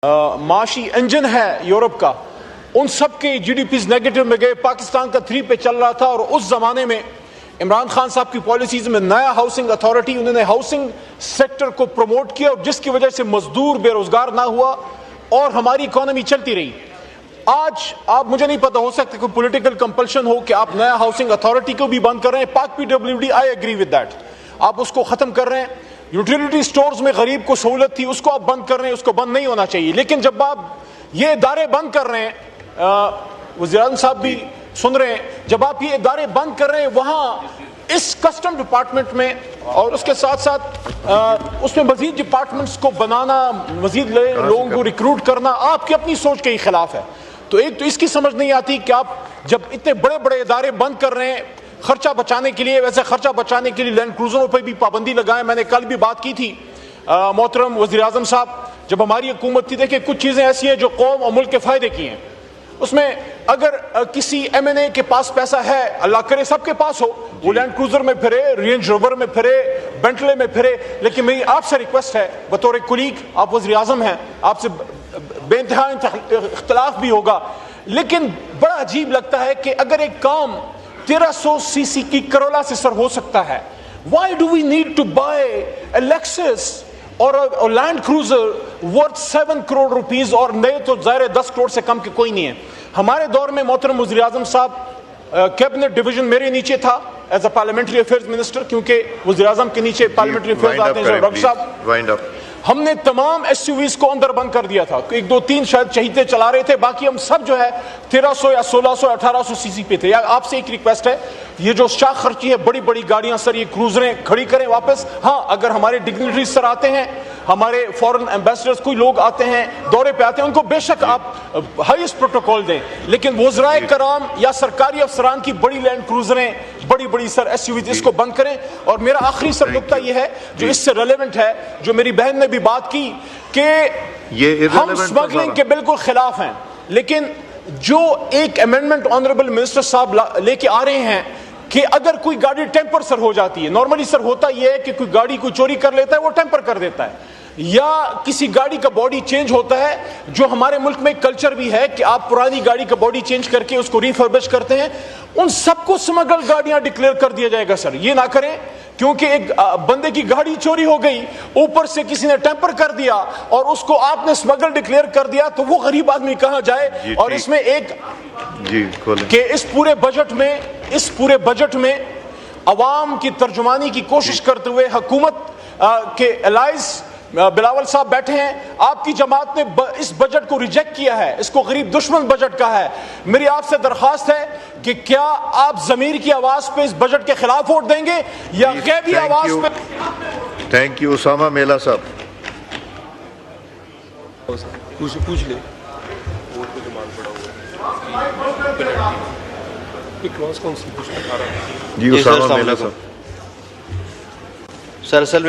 معاشی انجن ہے یورپ کا، ان سب کے جی ڈی پیز نیگیٹو میں گئے، پاکستان کا 3 پہ چل رہا تھا، اور اس زمانے میں عمران خان صاحب کی پالیسیز میں نیا ہاؤسنگ اتھارٹی، انہوں نے ہاؤسنگ سیکٹر کو پروموٹ کیا، اور جس کی وجہ سے مزدور بے روزگار نہ ہوا اور ہماری اکانومی چلتی رہی۔ آج آپ مجھے نہیں پتا، ہو سکتا کوئی پولیٹیکل کمپلشن ہو کہ آپ نیا ہاؤسنگ اتھارٹی کو بھی بند کر رہے ہیں۔ پاک P W D, I agree with that, آپ اس کو ختم کر رہے ہیں۔ یوٹیلیٹی سٹورز میں غریب کو سہولت تھی، اس کو آپ بند کر رہے ہیں، اس کو بند نہیں ہونا چاہیے۔ لیکن جب آپ یہ ادارے بند کر رہے ہیں، وزیر اعظم صاحب بھی سن رہے ہیں، جب آپ یہ ادارے بند کر رہے ہیں وہاں اس کسٹم ڈپارٹمنٹ میں اور اس کے ساتھ ساتھ اس میں مزید ڈپارٹمنٹس کو بنانا، مزید لوگوں کو ریکروٹ کرنا آپ کی اپنی سوچ کے ہی خلاف ہے۔ تو ایک تو اس کی سمجھ نہیں آتی کہ آپ جب اتنے بڑے بڑے ادارے بند کر رہے ہیں خرچہ بچانے کے لیے، ویسے خرچہ بچانے کے لیے لینڈ کروزروں پہ بھی پابندی لگائیں۔ میں نے کل بھی بات کی تھی محترم وزیر اعظم صاحب، جب ہماری حکومت تھی، دیکھیں کچھ چیزیں ایسی ہیں جو قوم اور ملک کے فائدے کی ہیں، اس میں اگر کسی ایم این اے کے پاس پیسہ ہے، اللہ کرے سب کے پاس ہو، وہ لینڈ کروزر میں پھرے، رینج روور میں پھرے، بینٹلے میں پھرے، لیکن میری آپ سے ریکویسٹ ہے بطور کولیگ، آپ وزیر اعظم ہیں، آپ سے بے انتہا اختلاف بھی ہوگا، لیکن بڑا عجیب لگتا ہے کہ اگر ایک کام 1300 سی سی کی کرولا سے سر ہو سکتا ہے، why do we need to buy a Lexus اور land cruiser worth 7 crore rupees, اور نئے تو ظاہر 10 کروڑ سے کم کے کوئی نہیں ہے۔ ہمارے دور میں محترم وزیر اعظم صاحب کیبنٹ ڈویژن میرے نیچے تھا as a parliamentary affairs minister, کیونکہ وزیر اعظم کے نیچے پارلیمنٹری افیئرز آتے ہیں ڈاکٹر صاحب، ہم نے تمام ایس یو ویز کو اندر بند کر دیا تھا، 1 2 3 شاید چہیتے چلا رہے تھے، باقی ہم سب جو ہے 1300 یا 1600 1800 سی سی پہ تھے۔ یا آپ سے ایک ریکویسٹ ہے، یہ جو شاخ خرچی ہے بڑی بڑی گاڑیاں سر، یہ کروزریں کھڑی کریں واپس۔ ہاں اگر ہمارے ڈگنیٹریز سر آتے ہیں، ہمارے فورن ایمبیسڈرز کوئی لوگ آتے ہیں، دورے پہ آتے ہیں، ان کو بے شک آپ ہائیسٹ پروٹوکول دیں، لیکن وزرائے کرام یا سرکاری افسران کی بڑی لینڈ کروزریں، بڑی بڑی سر ایس یو ویز، اس کو بند کریں۔ اور میرا آخری سر نقطہ یہ ہے جو اس سے ریلیونٹ ہے، جو میری بہن نے بھی بات کی کہ ہم سمگلنگ کے بالکل خلاف ہیں، لیکن جو ایک امینڈمنٹ آنریبل منسٹر صاحب لے کے آ رہے ہیں کہ اگر کوئی گاڑی ٹیمپر سر ہو جاتی ہے، نارملی سر ہوتا یہ ہے کہ کوئی گاڑی کوئی چوری کر لیتا ہے وہ ٹیمپر کر دیتا ہے، یا کسی گاڑی کا باڈی چینج ہوتا ہے، جو ہمارے ملک میں کلچر بھی ہے کہ آپ پرانی گاڑی کا باڈی چینج کر کے اس کو ریفربش کرتے ہیں، ان سب کو سمگل گاڑیاں ڈکلیئر کر دیا جائے گا سر۔ یہ نہ کریں، کیونکہ ایک بندے کی گاڑی چوری ہو گئی، اوپر سے کسی نے ٹیمپر کر دیا اور اس کو آپ نے سمگل ڈکلیئر کر دیا، تو وہ غریب آدمی کہاں جائے۔ اور اس میں ایک کہ اس پورے بجٹ میں عوام کی ترجمانی کی کوشش کرتے ہوئے حکومت کے الائز بلاول صاحب بیٹھے ہیں، آپ کی جماعت نے اس بجٹ کو ریجیکٹ کیا ہے، اس کو غریب دشمن بجٹ کہا ہے۔ میری آپ سے درخواست ہے کہ کیا آپ ضمیر کی آواز پہ اس بجٹ کے خلاف ووٹ دیں گے یا غیبی آواز پہ؟ تھینک یو اسامہ میلا صاحب۔ پوچھ لے جی اسامہ میلا صاحب۔ سر اصل میں